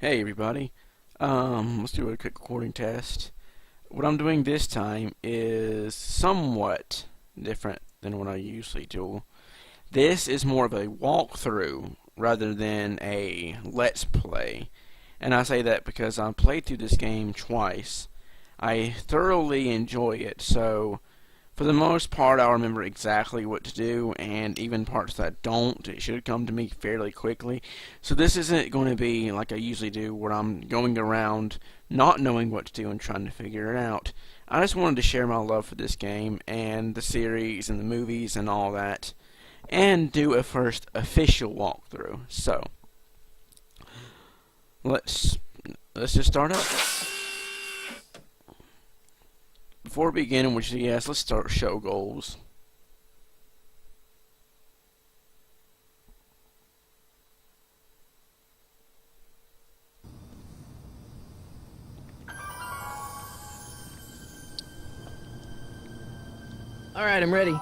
Hey everybody, let's do a quick recording test. What I'm doing this time is somewhat different than what I usually do. This is more of a walkthrough rather than a let's play. And I say that because I played through this game twice. I thoroughly enjoy it, so for the most part I'll remember exactly what to do, and even parts that I don't, it should come to me fairly quickly. So this isn't going to be like I usually do, where I'm going around not knowing what to do and trying to figure it out. I just wanted to share my love for this game and the series and the movies and all that, and do a first official walkthrough. So let's just start up. Before beginning, which yes, let's start show goals. All right, I'm ready.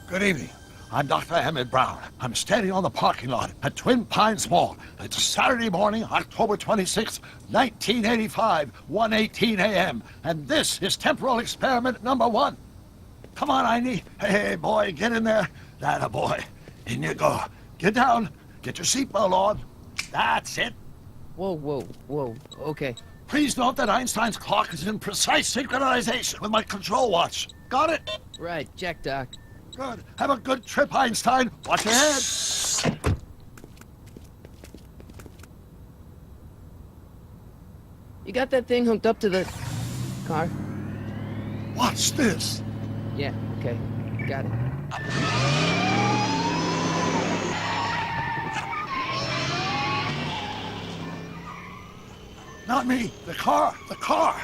Good evening. I'm Dr. Emmett Brown. I'm standing on the parking lot at Twin Pines Mall. It's Saturday morning, October 26, 1985, 1:18 a.m. And this is temporal experiment number 1. Come on, Einie. Hey, boy, get in there. That a boy. In you go. Get down. Get your seatbelt on. That's it. Whoa. Okay. Please note that Einstein's clock is in precise synchronization with my control watch. Got it? Right, check, Doc. Good. Have a good trip, Einstein. Watch your head. You got that thing hooked up to the car? Watch this. Yeah, okay. Got it. Not me. The car. The car.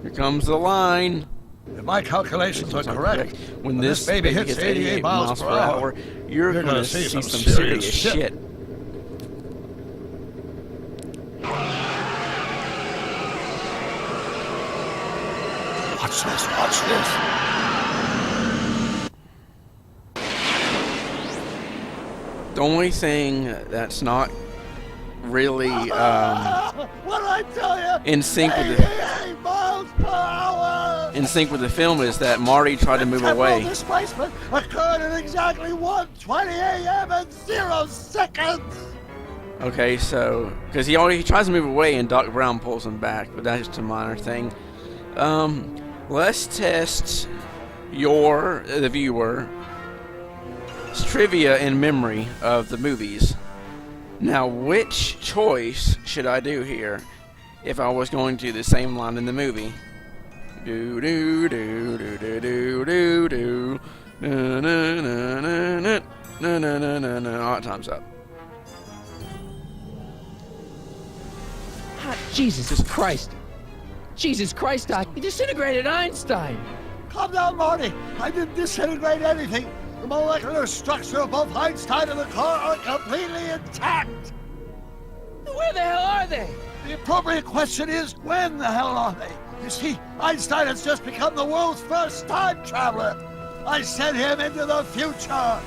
Here comes the line. If my calculations are correct, When this baby hits 88 miles per hour, you're going to see some serious shit. Watch this. Watch this. The only thing that's not really What did I tell you? in sync with the 88 miles per hour. in sync with the film is that Marty tried to move Temporal away. displacement occurred at exactly 1:20 a.m. and 0 seconds. Okay, so because he tries to move away and Doc Brown pulls him back, but that's just a minor thing. Let's test the viewer's trivia and memory of the movies. Now, which choice should I do here if I was going to do the same line in the movie? Do do do do do do do do. Na na na na na na na na na na. All right, time's up. Hot Jesus Christ. Jesus Christ, Doc. You disintegrated Einstein. Calm down, Marty. I didn't disintegrate anything. The molecular structure of both Einstein and the car are completely intact. Where the hell are they? The appropriate question is, when the hell are they? You see, Einstein has just become the world's first time traveler. I sent him into the future.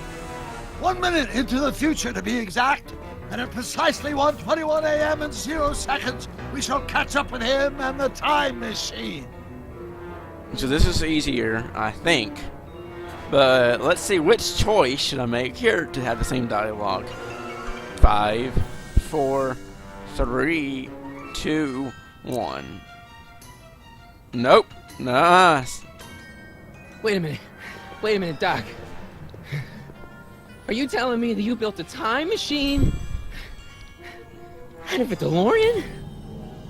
1 minute into the future, to be exact. And at precisely 1:21 a.m. and 0 seconds, we shall catch up with him and the time machine. So this is easier, I think. But let's see, which choice should I make here to have the same dialogue? 5, 4, 3, 2, 1. Nope. Nah. Wait a minute, Doc. Are you telling me that you built a time machine out of a DeLorean?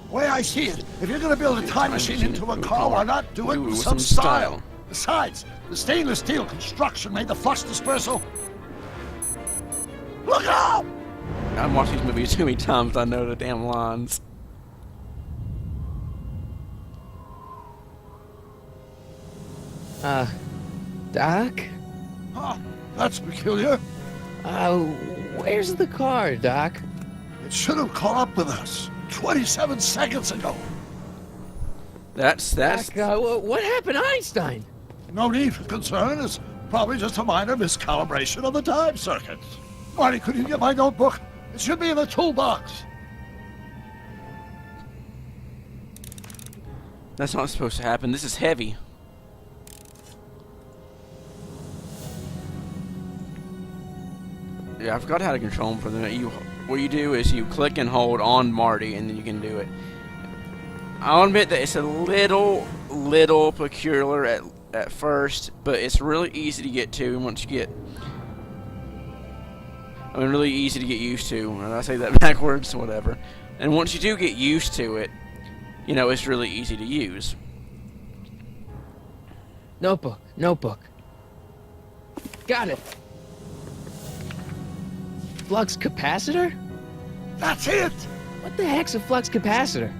The way I see it, if you're going to build a time machine into a car, why not do it with some style? Besides, the stainless steel construction made the flux dispersal Look out! I've watched these movies too many times. I know the damn lines. Doc? Huh, that's peculiar. Where's the car, Doc? It should have caught up with us 27 seconds ago. That's Doc, what happened to Einstein? No need for concern. It's probably just a minor miscalibration of the time circuits. Marty, could you get my notebook? It should be in the toolbox. that's not supposed to happen. This is heavy. Yeah, I forgot how to control them for the minute. What you do is you click and hold on Marty, and then you can do it. I'll admit that it's a little peculiar at first, but it's really easy to get to once you get. I mean, really easy to get used to. And I say that backwards, whatever. And once you do get used to it, you know, it's really easy to use. Notebook. Got it. Flux capacitor? That's it! What the heck's a flux capacitor?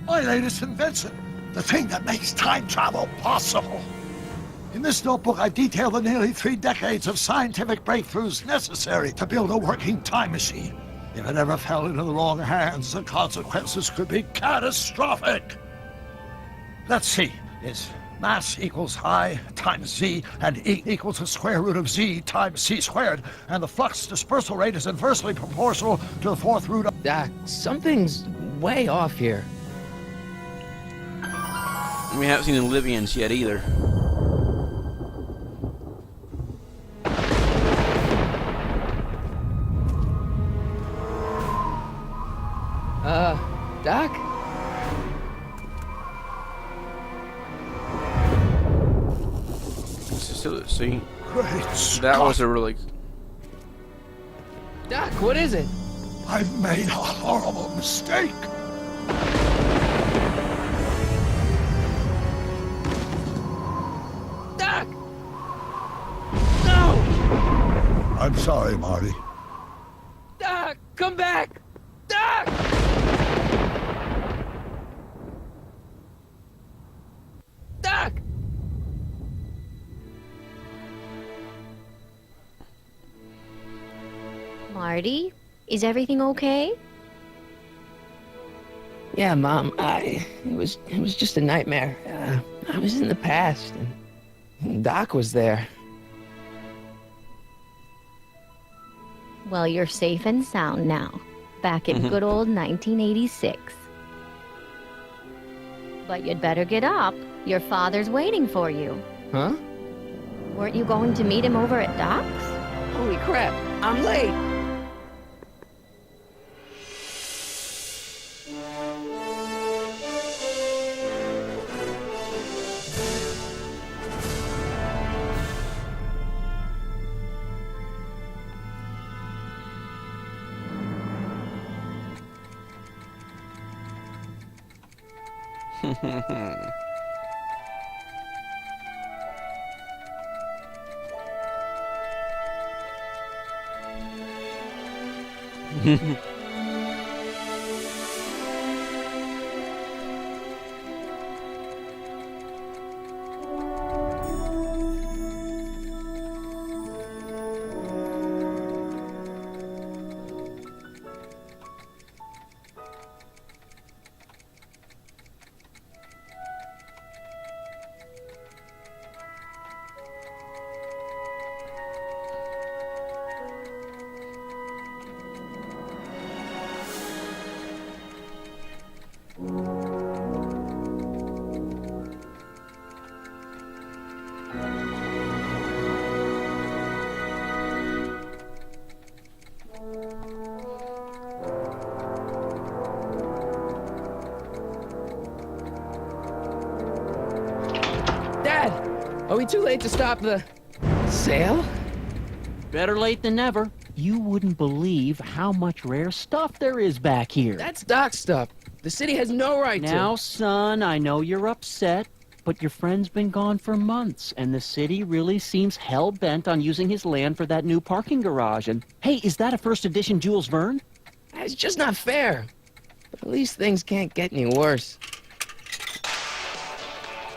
My latest invention. The thing that makes time travel possible. In this notebook, I detail the nearly 3 decades of scientific breakthroughs necessary to build a working time machine. If it ever fell into the wrong hands, the consequences could be catastrophic. Let's see. It's mass equals I times Z, and E equals the square root of Z times C squared, and the flux dispersal rate is inversely proportional to the 4th root of... Doc, something's way off here. We haven't seen the Libyans yet either. Doc? See, Great Scott. that was a really... Doc, what is it? I've made a horrible mistake. Doc! No! I'm sorry, Marty. Doc, come back! Doc! Doc! Marty, is everything okay? Yeah, Mom, it was just a nightmare. I was in the past, and Doc was there. Well, you're safe and sound now, back in good old 1986. But you'd better get up. Your father's waiting for you. Huh? Weren't you going to meet him over at Doc's? Holy crap, I'm late! Dad, are we too late to stop the sale? Better late than never. You wouldn't believe how much rare stuff there is back here. That's Doc's stuff. The city has no right Now, to. son, I know you're upset, But your friend's been gone for months, and the city really seems hell-bent on using his land for that new parking garage. And, hey, is that a first edition Jules Verne? It's just not fair. But at least things can't get any worse.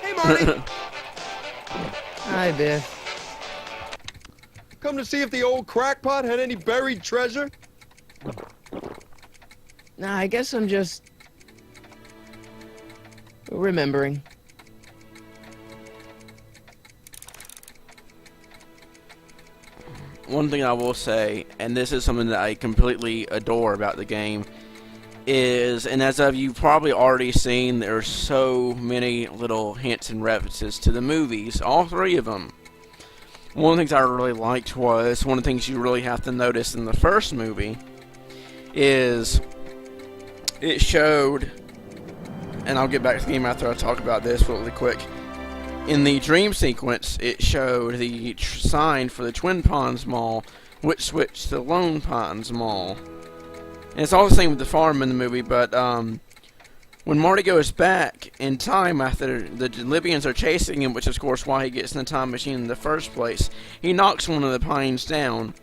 Hey, Marty! Hi, Biff. Come to see if the old crackpot had any buried treasure? Nah, I guess I'm just... remembering. One thing I will say, and this is something that I completely adore about the game, is, and as of you've probably already seen, there are so many little hints and references to the movies, all three of them. One of the things I really liked was, one of the things you really have to notice in the first movie, is it showed, and I'll get back to the game after I talk about this really quick. In the dream sequence, it showed the sign for the Twin Ponds Mall, which switched to Lone Pines Mall. And it's all the same with the farm in the movie, but when Marty goes back in time after the Libyans are chasing him, which is of course why he gets in the time machine in the first place, he knocks one of the pines down.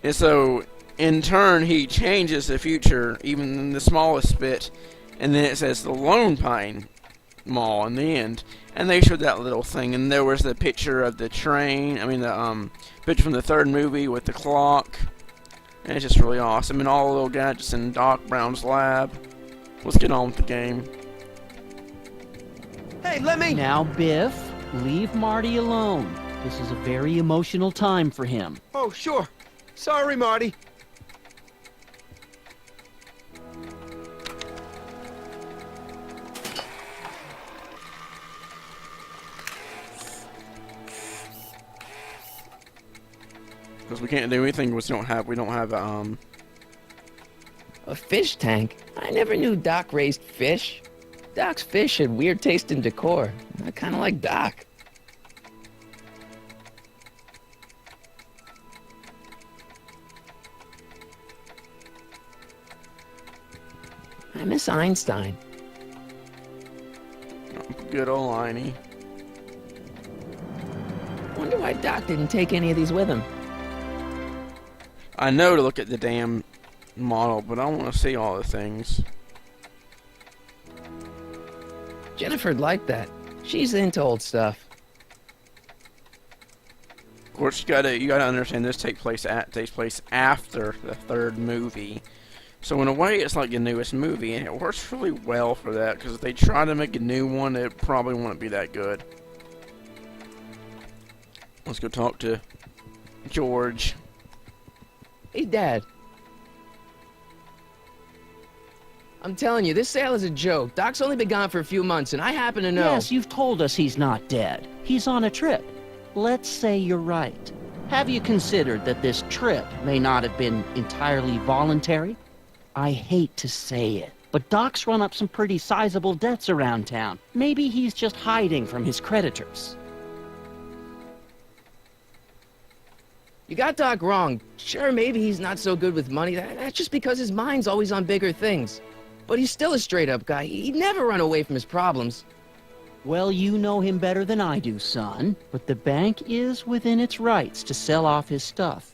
And so, in turn, he changes the future, even in the smallest bit, and then it says the Lone Pine Mall in the end. And they showed that little thing, and there was the picture of the train, the picture from the third movie with the clock. And it's just really awesome, and all the little gadgets in Doc Brown's lab. Let's get on with the game. Hey, let me... Now, Biff, leave Marty alone. This is a very emotional time for him. Oh, sure. Sorry, Marty. Because we can't do anything because we don't have A fish tank? I never knew Doc raised fish. Doc's fish had weird taste in decor. I kind of like Doc. I miss Einstein. good old Liney. Wonder why Doc didn't take any of these with him. I know to look at the damn model, but I want to see all the things. Jennifer'd like that. She's into old stuff. Of course, you gotta understand this takes place after the third movie. So in a way, it's like the newest movie, and it works really well for that. Because if they try to make a new one, it probably wouldn't be that good. Let's go talk to George. Hey, Dad. I'm telling you, this sale is a joke. Doc's only been gone for a few months, and I happen to know... Yes, you've told us he's not dead. He's on a trip. Let's say you're right. Have you considered that this trip may not have been entirely voluntary? I hate to say it, but Doc's run up some pretty sizable debts around town. Maybe he's just hiding from his creditors. You got Doc wrong. Sure, maybe he's not so good with money. That's just because his mind's always on bigger things. But he's still a straight-up guy. He'd never run away from his problems. Well, you know him better than I do, son. But the bank is within its rights to sell off his stuff.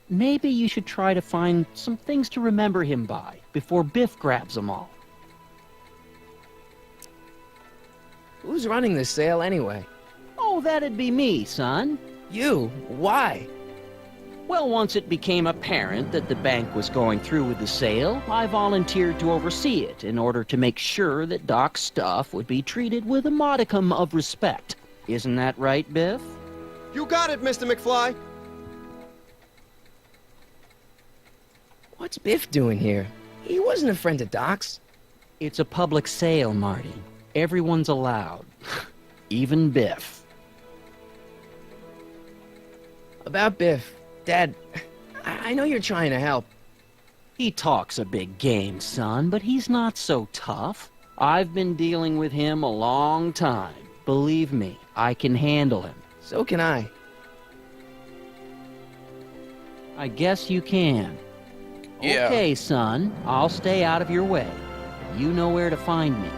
Maybe you should try to find some things to remember him by before Biff grabs them all. Who's running this sale anyway? Oh, that'd be me, son. You? Why? Well, once it became apparent that the bank was going through with the sale, I volunteered to oversee it in order to make sure that Doc's stuff would be treated with a modicum of respect. Isn't that right, Biff? You got it, Mr. McFly. What's Biff doing here? He wasn't a friend of Doc's. It's a public sale, Marty. Everyone's allowed. Even Biff. About Biff, Dad, I know you're trying to help. He talks a big game, son, but he's not so tough. I've been dealing with him a long time. Believe me, I can handle him. So can I. I guess you can. Yeah. Okay, son, I'll stay out of your way. You know where to find me.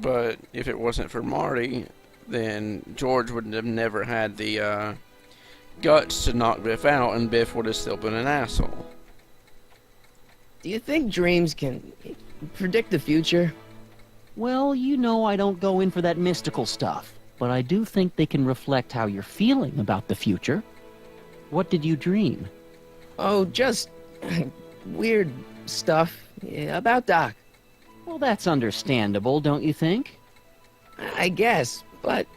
But if it wasn't for Marty, then George would have never had the guts to knock Biff out, and Biff would have still been an asshole. Do you think dreams can predict the future? Well, you know I don't go in for that mystical stuff, but I do think they can reflect how you're feeling about the future. What did you dream? Oh, just weird stuff about Doc. Well, that's understandable, don't you think? I guess, but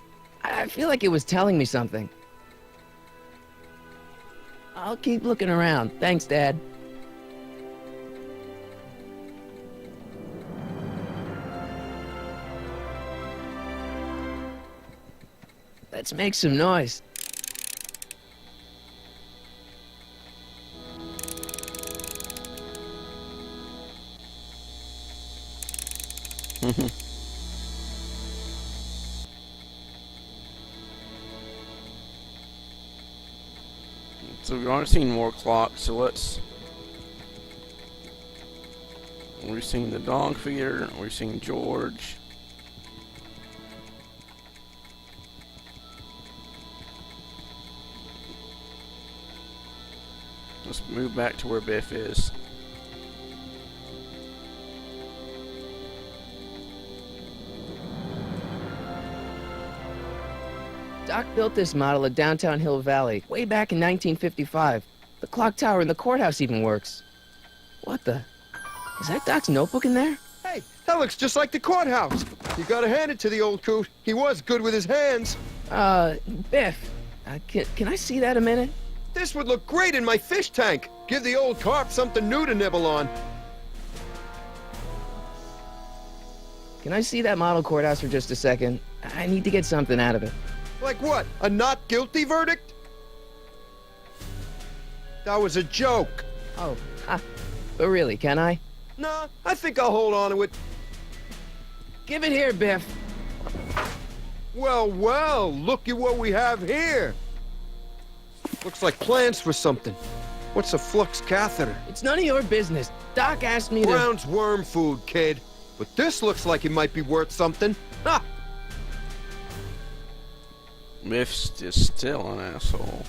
I feel like it was telling me something. I'll keep looking around. Thanks, Dad. Let's make some noise. So we aren't seeing more clocks, so let's... We've seen the dog feeder, we've seen George. Let's move back to where Biff is. Doc built this model at downtown Hill Valley way back in 1955. The clock tower in the courthouse even works. What the? Is that Doc's notebook in there? Hey, that looks just like the courthouse. You gotta hand it to the old coot. He was good with his hands. Biff, can I see that a minute? This would look great in my fish tank. Give the old carp something new to nibble on. Can I see that model courthouse for just a second? I need to get something out of it. Like what? A not guilty verdict? That was a joke. Oh, but really, can I? Nah, I think I'll hold on to it. Give it here, Biff. Well, well, look at what we have here. Looks like plans for something. What's a flux catheter? It's none of your business. Doc asked me to... Brown's worm food, kid. But this looks like it might be worth something. Ha! Biff's just still an asshole.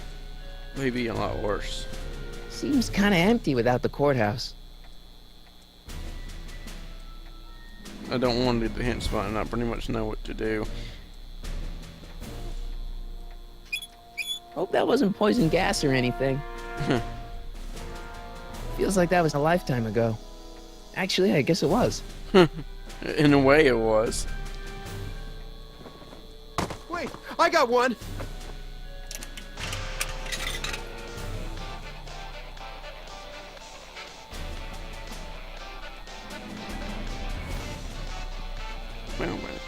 Maybe a lot worse. Seems kind of empty without the courthouse. I don't want to do the hint spot, and I pretty much know what to do. Hope that wasn't poison gas or anything. Feels like that was a lifetime ago. Actually, I guess it was. In a way, it was. Wait, I got one. Wait a minute.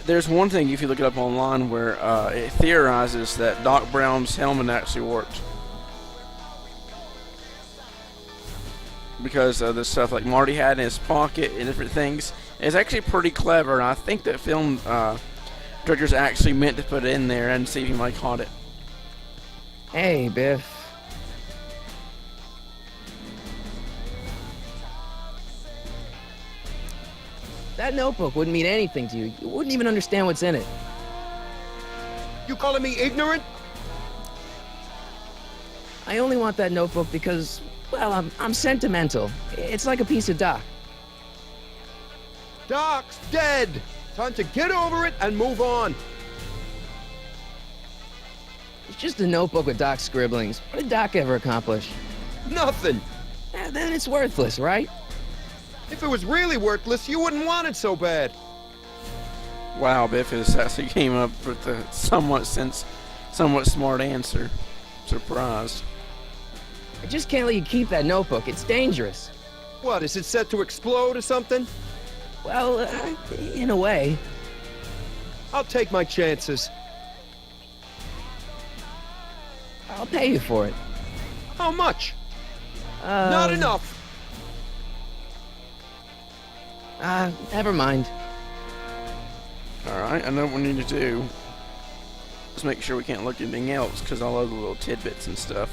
There's one thing, if you look it up online, where it theorizes that Doc Brown's helmet actually worked. Because of the stuff like Marty had in his pocket and different things. It's actually pretty clever, and I think that film directors actually meant to put it in there and see if anybody caught it. Hey, Biff. That notebook wouldn't mean anything to you. You wouldn't even understand what's in it. You calling me ignorant? I only want that notebook because, well, I'm sentimental. It's like a piece of Doc. Doc's dead. Time to get over it and move on. It's just a notebook with Doc's scribblings. What did Doc ever accomplish? Nothing. Then it's worthless, right? If it was really worthless, you wouldn't want it so bad. Wow, Biff has actually came up with a somewhat smart answer. Surprised. I just can't let you keep that notebook. It's dangerous. What, is it set to explode or something? Well, in a way. I'll take my chances. I'll pay you for it. How much? Not enough. Never mind. Alright, I know what we need to do. Just make sure we can't look at anything else, because all of the little tidbits and stuff.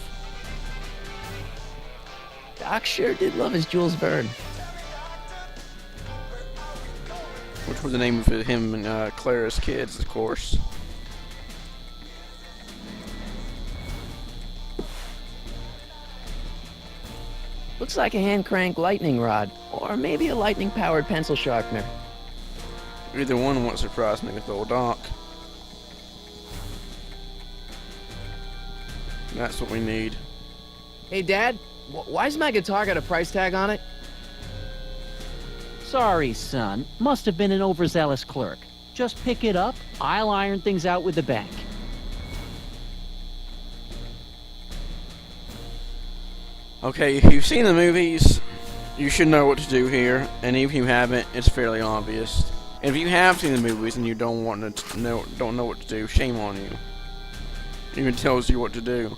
Doc sure did love his Jules Verne. which was the name of him and Clara's kids, of course. Looks like a hand-crank lightning rod, or maybe a lightning-powered pencil sharpener. Either one won't surprise me with old Doc. That's what we need. Hey, Dad, why's my guitar got a price tag on it? Sorry, son. Must have been an overzealous clerk. Just pick it up. I'll iron things out with the bank. Okay, if you've seen the movies, you should know what to do here, and if you haven't, it's fairly obvious. And if you have seen the movies and you don't know what to do, shame on you. It even tells you what to do.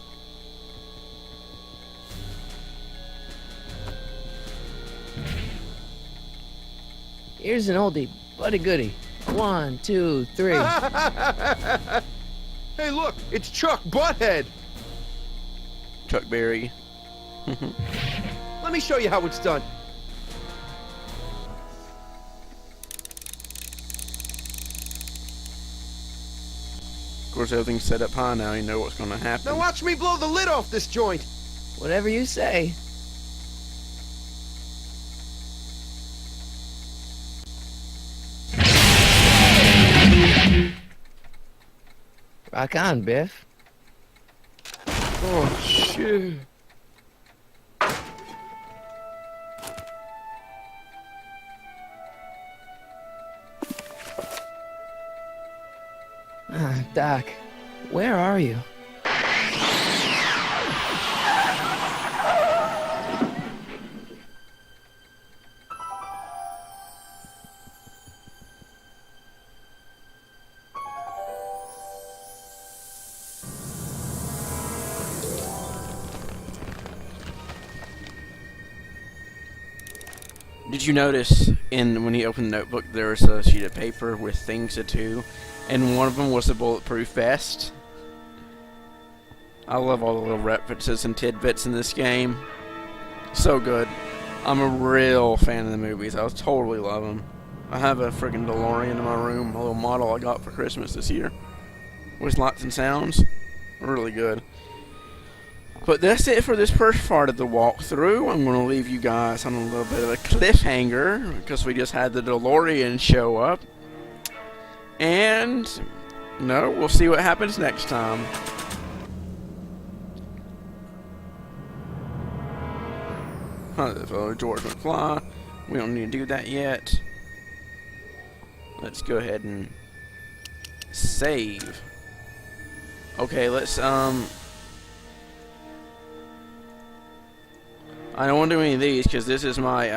Here's an oldie, but a goodie. 1, 2, 3. Hey, look, it's Chuck Butthead. Chuck Berry. Let me show you how it's done. Of course, everything's set up high now. You know what's going to happen. Now watch me blow the lid off this joint. Whatever you say. Rock on, Biff. Oh, shit. Doc, where are you? Did you notice when he opened the notebook there was a sheet of paper with things to do, and one of them was a bulletproof vest? I love all the little references and tidbits in this game. So good. I'm a real fan of the movies. I totally love them. I have a freaking DeLorean in my room, a little model I got for Christmas this year, with lights and sounds. Really good. But that's it for this first part of the walkthrough. I'm going to leave you guys on a little bit of a cliffhanger because we just had the DeLorean show up. And, no, we'll see what happens next time. George McFly. We don't need to do that yet. Let's go ahead and save. Okay, let's, I don't want to do any of these because this is my,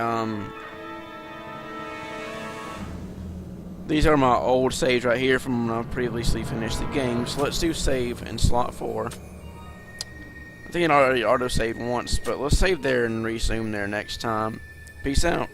these are my old saves right here from when I previously finished the game. So let's do save in slot 4. I think it already auto-saved once, but let's save there and resume there next time. Peace out.